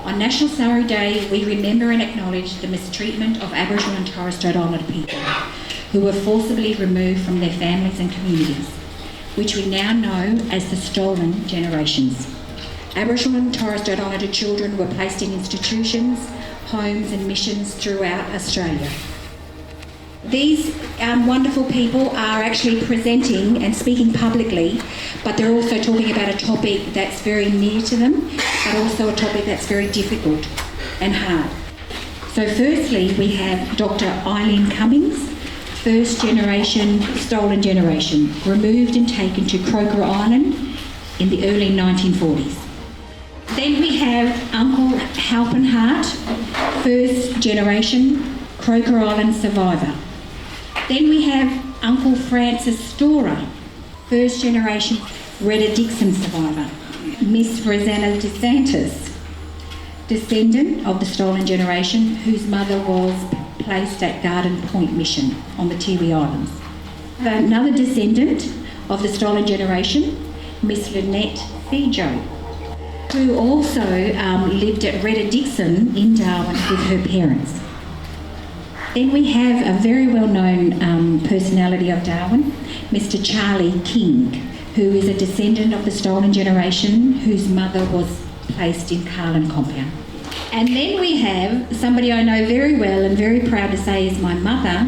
On National Surrey Day, we remember and acknowledge the mistreatment of Aboriginal and Torres Strait Islander people who were forcibly removed from their families and communities, which we now know as the stolen generations. Aboriginal and Torres Strait Islander children were placed in institutions, homes and missions throughout Australia. These wonderful people are actually presenting and speaking publicly, but they're also talking about a topic that's very near to them, but also a topic that's very difficult and hard. So firstly, we have Dr. Eileen Cummings, first generation stolen generation, removed and taken to Croker Island in the early 1940s. Then we have Uncle Halpenhart, first generation Croker Island survivor. Then we have Uncle Francis Storer, first generation Retta Dixon survivor. Miss Rosanna DeSantis, descendant of the stolen generation, whose mother was placed at Garden Point Mission on the Tiwi Islands. Another descendant of the stolen generation, Miss Lynette Fijo, who also lived at Retta Dixon in Darwin with her parents. Then we have a very well-known personality of Darwin, Mr. Charlie King, who is a descendant of the stolen generation whose mother was placed in Carlin compound. And then we have somebody I know very well and very proud to say is my mother,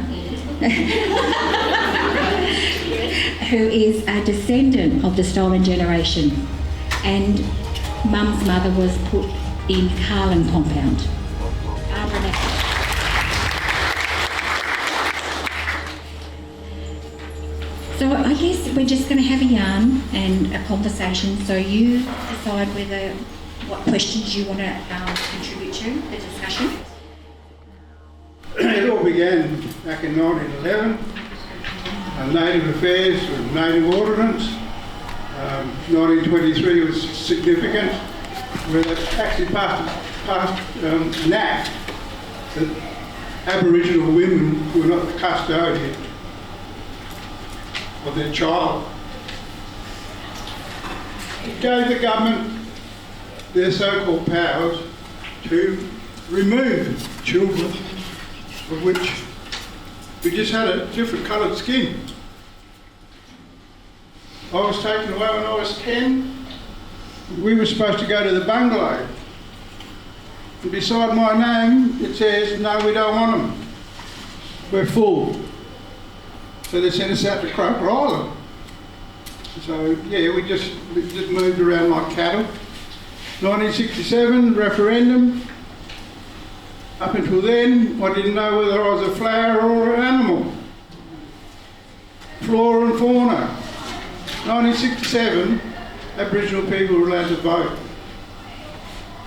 who is a descendant of the stolen generation. And Mum's mother was put in Carlin compound. So I guess we're just going to have a yarn and a conversation, so you decide what questions you want to contribute to the discussion. It all began back in 1911, Native Affairs and Native Ordinance. 1923 was significant, where they actually passed an act that Aboriginal women were not the custodian of their child. It gave the government their so-called powers to remove children of which we just had a different coloured skin. I was taken away when I was 10. We were supposed to go to the bungalow. And beside my name it says, no, we don't want them. We're full. So they sent us out to Croker Island. So yeah, we just moved around like cattle. 1967 referendum. Up until then, I didn't know whether I was a flower or an animal. Flora and fauna. 1967, Aboriginal people were allowed to vote.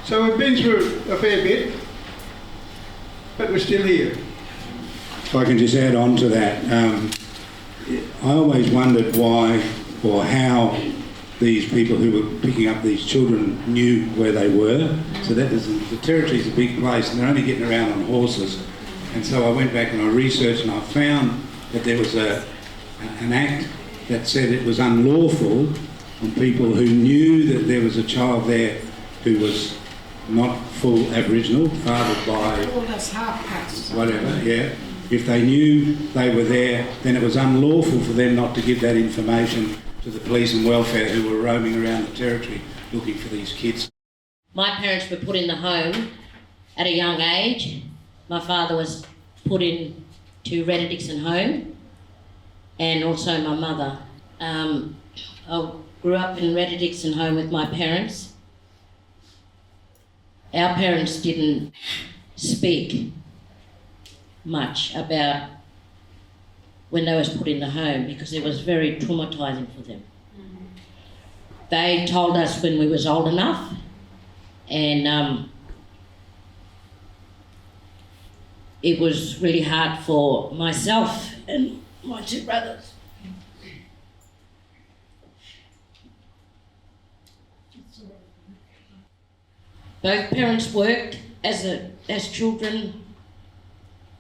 So we've been through a fair bit, but we're still here. If I can just add on to that, I always wondered why or how these people who were picking up these children knew where they were. So that is, the territory's a big place and they're only getting around on horses. And so I went back and I researched and I found that there was an act that said it was unlawful on people who knew that there was a child there who was not full Aboriginal, fathered by whatever, yeah. If they knew they were there, then it was unlawful for them not to give that information to the police and welfare who were roaming around the territory looking for these kids. My parents were put in the home at a young age. My father was put in to Retta Dixon home, and also my mother. I grew up in Retta Dixon home with my parents. Our parents didn't speak much about when they was put in the home because it was very traumatising for them. They told us when we was old enough, and it was really hard for myself and my two brothers. Both parents worked as children,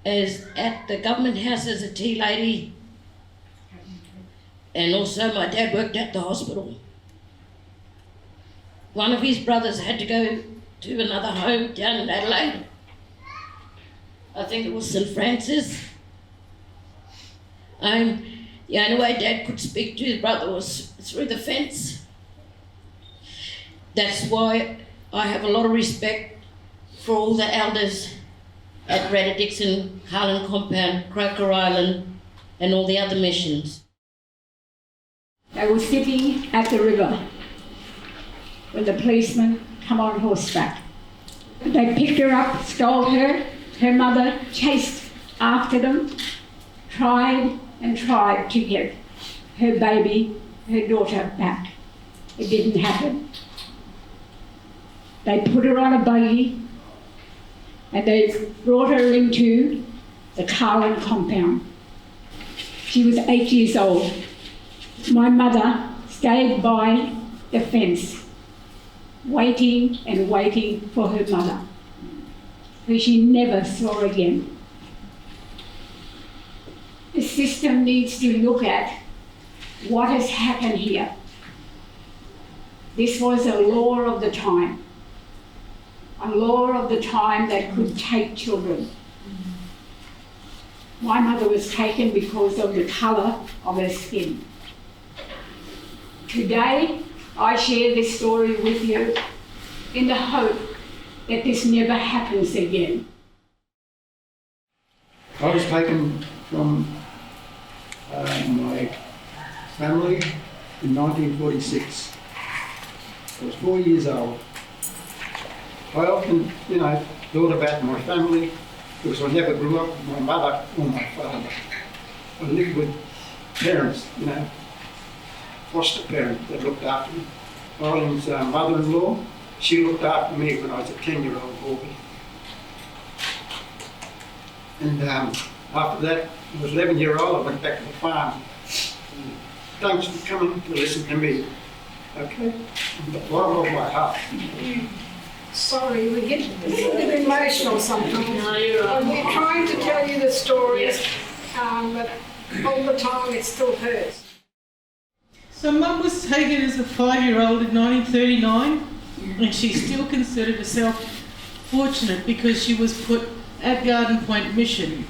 as at the government house as a tea lady, and also my dad worked at the hospital. One of his brothers had to go to another home down in Adelaide. I think it was St Francis. The only way Dad could speak to his brother was through the fence. That's why I have a lot of respect for all the elders at Retta Dixon, Harlan Compound, Croker Island, and all the other missions. They were sitting at the river when the policeman come on horseback. They picked her up, stole her. Her mother chased after them, tried and tried to get her baby, her daughter, back. It didn't happen. They put her on a buggy and they brought her into the Harlan compound. She was 8 years old. My mother stayed by the fence, waiting and waiting for her mother, who she never saw again. The system needs to look at what has happened here. This was a law of the time. A law of the time that could take children. My mother was taken because of the colour of her skin. Today, I share this story with you in the hope that this never happens again. I was taken from my family in 1946. I was 4 years old. I often, thought about my family because I never grew up with my mother or my father. I lived with parents, foster parents that looked after me. Arlen's mother-in-law, she looked after me when I was a 10-year-old boy. And after that, I was 11-year-old, I went back to the farm. Thanks for coming to listen to me. Okay? From the bottom of my heart. Sorry, we get a little bit emotional sometimes. We're trying to tell you the stories, but all the time it still hurts. So Mum was taken as a 5-year-old in 1939, and she still considered herself fortunate because she was put at Garden Point Mission.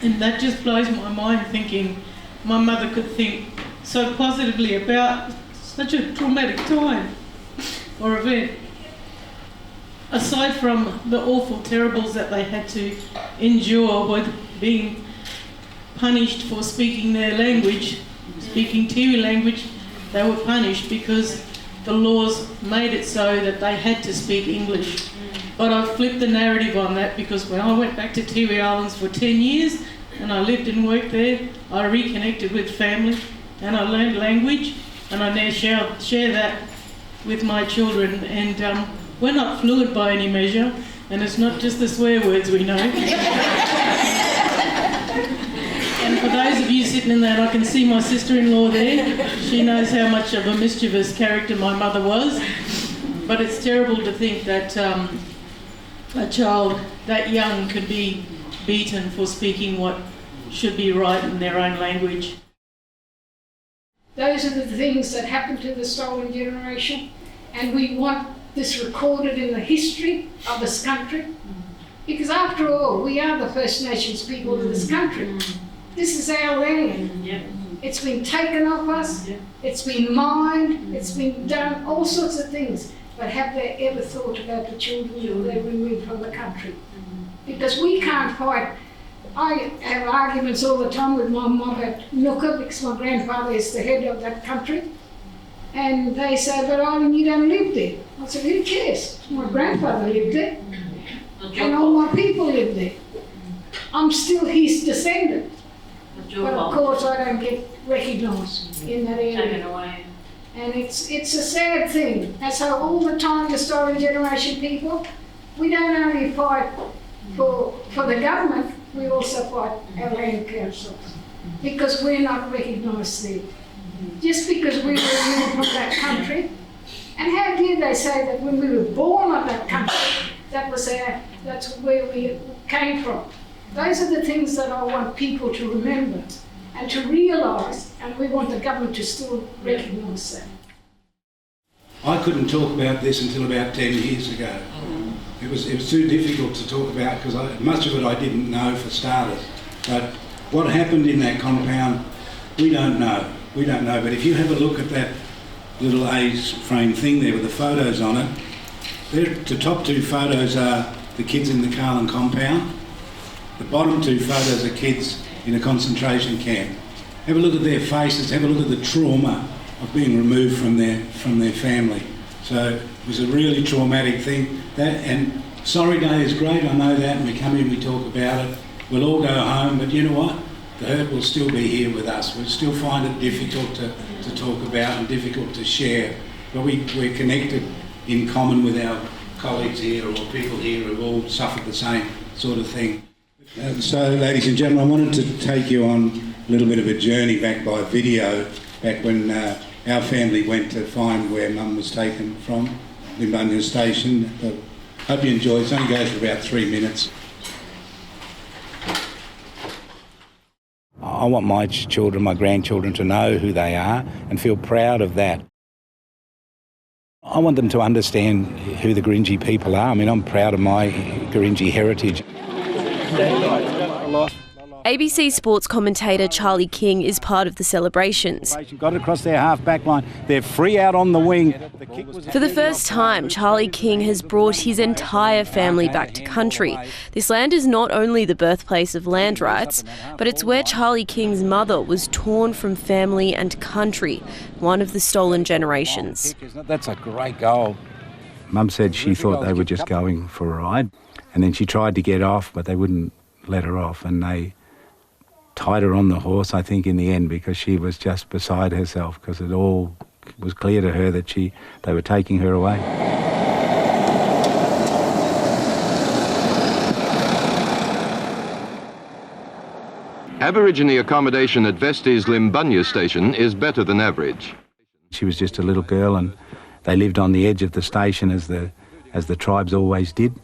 And that just blows my mind, thinking my mother could think so positively about such a traumatic time or event. Aside from the awful terribles that they had to endure with being punished for speaking their language, speaking Tiwi language, they were punished because the laws made it so that they had to speak English. But I flipped the narrative on that because when I went back to Tiwi Islands for 10 years and I lived and worked there, I reconnected with family and I learned language, and I now share that with my children. And we're not fluent by any measure, and it's not just the swear words we know. And for those of you sitting in there, I can see my sister-in-law there. She knows how much of a mischievous character my mother was. But it's terrible to think that a child that young could be beaten for speaking what should be right in their own language. Those are the things that happen to the stolen generation, and we want this recorded in the history of this country, because after all, we are the First Nations people of this country. This is our land. It's been taken off us, it's been mined, it's been done, all sorts of things. But have they ever thought about the children who they removed from the country? Because we can't fight. I have arguments all the time with my mum at Nooka because my grandfather is the head of that country. And they say, but Arlen, you don't live there. I said, who cares? My grandfather lived there. And all my people live there. I'm still his descendant. But of course I don't get recognised in that area. And it's a sad thing. That's how all the time the stolen generation people, we don't only fight for the government, we also fight our land councils because we're not recognised there. Just because we were removed from that country, and how dare they say that when we were born of that country, that's where we came from. Those are the things that I want people to remember and to realise, and we want the government to still recognise that. I couldn't talk about this until about 10 years ago. It was too difficult to talk about because much of it I didn't know for starters. But what happened in that compound, we don't know. We don't know. But if you have a look at that little A-frame thing there with the photos on it, the top two photos are the kids in the Carlin compound. The bottom two photos are kids in a concentration camp. Have a look at their faces, have a look at the trauma of being removed from their family. So it was a really traumatic thing. And Sorry Day is great, I know that, and we come in, we talk about it. We'll all go home, but you know what? The hurt will still be here with us. We'll still find it difficult to talk about and difficult to share. But we're connected in common with our colleagues here or people here who've all suffered the same sort of thing. So, ladies and gentlemen, I wanted to take you on a little bit of a journey back by video, back when our family went to find where Mum was taken from, Limbunya Station. But hope you enjoy it. It only goes for about 3 minutes. I want my children, my grandchildren to know who they are and feel proud of that. I want them to understand who the Gurindji people are. I mean, I'm proud of my Gurindji heritage. ABC Sports commentator Charlie King is part of the celebrations. Got it across their half-back line. They're free out on the wing. For the first time, Charlie King has brought his entire family back to country. This land is not only the birthplace of land rights, but it's where Charlie King's mother was torn from family and country, one of the stolen generations. That's a great goal. Mum said she thought they were just going for a ride, and then she tried to get off, but they wouldn't let her off, and they tied her on the horse, I think, in the end, because she was just beside herself, because it all was clear to her that they were taking her away. Aborigine accommodation at Vesti's Limbunya station is better than average. She was just a little girl, and they lived on the edge of the station as the tribes always did.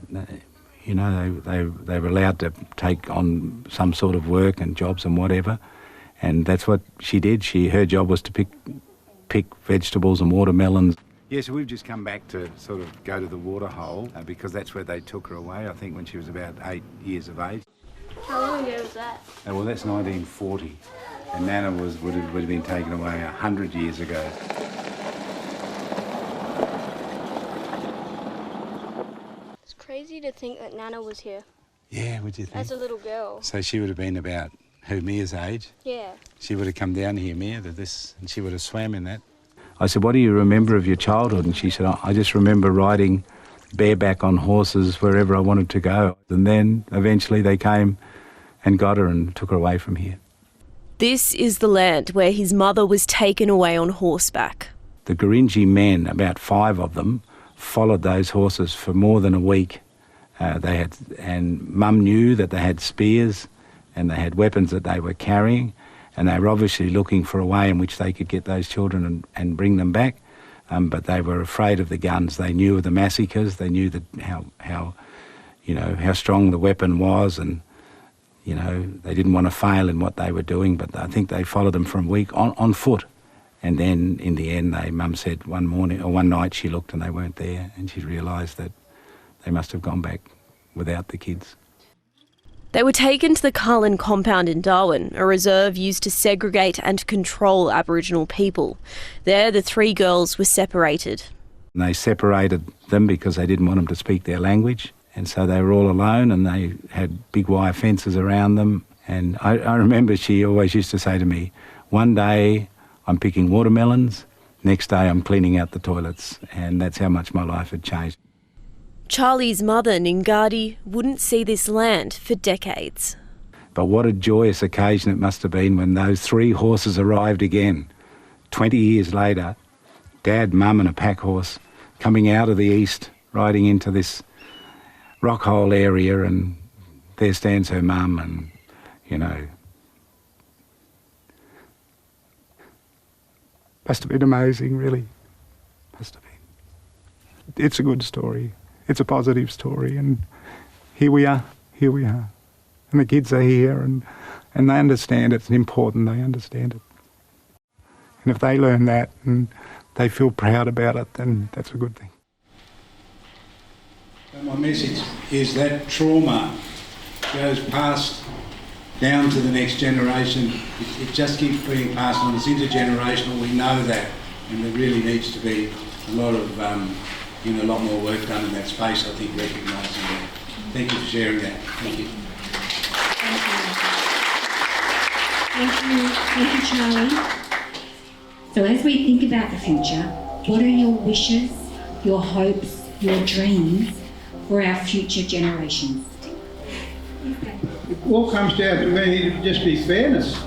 You know, they were allowed to take on some sort of work and jobs and whatever, and that's what she did. Her job was to pick vegetables and watermelons. Yeah, so we've just come back to sort of go to the water hole because that's where they took her away, I think, when she was about 8 years of age. How long ago was that? Well, that's 1940, and Nana would have been taken away 100 years ago. Crazy to think that Nana was here. Yeah, would you think? As a little girl. So she would have been about Mia's age? Yeah. She would have come down here, Mia, to this, and she would have swam in that. I said, what do you remember of your childhood? And she said, I just remember riding bareback on horses wherever I wanted to go. And then eventually they came and got her and took her away from here. This is the land where his mother was taken away on horseback. The Gurindji men, about 5 of them, followed those horses for more than a week. And Mum knew that they had spears and they had weapons that they were carrying, and they were obviously looking for a way in which they could get those children and bring them back. But they were afraid of the guns. They knew of the massacres. They knew that how strong the weapon was, and they didn't want to fail in what they were doing. But I think they followed them for a week on foot. And then, in the end, Mum said one night she looked and they weren't there, and she realised that they must have gone back without the kids. They were taken to the Carlin compound in Darwin, a reserve used to segregate and control Aboriginal people. There, the 3 girls were separated. And they separated them because they didn't want them to speak their language, and so they were all alone, and they had big wire fences around them. And I remember she always used to say to me, one day I'm picking watermelons, next day I'm cleaning out the toilets, and that's how much my life had changed. Charlie's mother, Ngadi, wouldn't see this land for decades. But what a joyous occasion it must have been when those 3 horses arrived again. 20 years later, Dad, Mum and a pack horse coming out of the east, riding into this rockhole area, and there stands her mum, and, must have been amazing, really. Must have been. It's a good story. It's a positive story, and here we are. And the kids are here, and they understand it's important, they understand it. And if they learn that, and they feel proud about it, then that's a good thing. So my message is that trauma goes passed down to the next generation. It just keeps being passed on. It's intergenerational. We know that, and there really needs to be a lot of, a lot more work done in that space. I think recognising that. Thank you for sharing that. Thank you. Thank you, Charlie. So as we think about the future, what are your wishes, your hopes, your dreams for our future generations? It all comes down to me to just be fairness.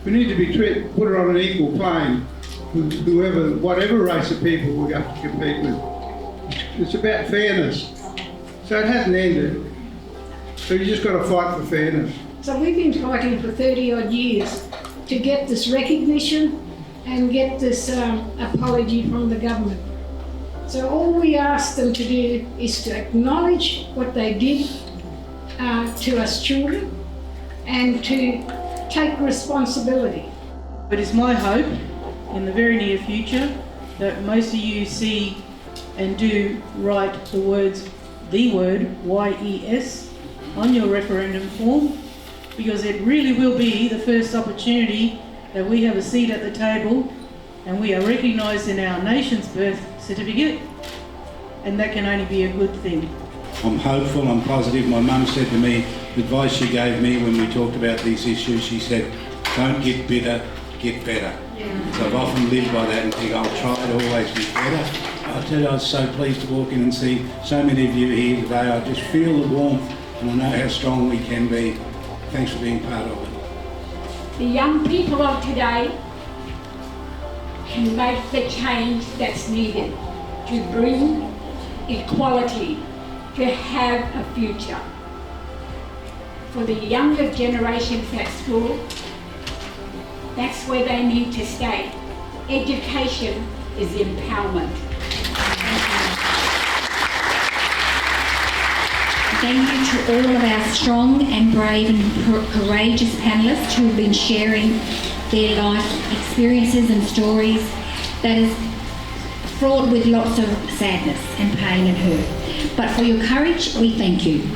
We need to be put it on an equal plane with whoever, whatever race of people we have to compete with. It's about fairness. So it hasn't ended. So you just got to fight for fairness. So we've been fighting for 30 odd years to get this recognition and get this apology from the government. So all we ask them to do is to acknowledge what they did to us children and to take responsibility. It is my hope in the very near future that most of you see and do write the word YES on your referendum form, because it really will be the first opportunity that we have a seat at the table and we are recognised in our nation's birth certificate, and that can only be a good thing. I'm hopeful, I'm positive. My mum said to me, the advice she gave me when we talked about these issues, she said, don't get bitter, get better. Yeah. So I've often lived by that and think I'll try to always be better. I tell you, I was so pleased to walk in and see so many of you here today. I just feel the warmth and I know how strong we can be. Thanks for being part of it. The young people of today can make the change that's needed to bring equality, to have a future. For the younger generations at school, that's where they need to stay. Education is empowerment. Thank you to all of our strong and brave and courageous panellists who have been sharing their life experiences and stories that is fraught with lots of sadness and pain and hurt. But for your courage, we thank you.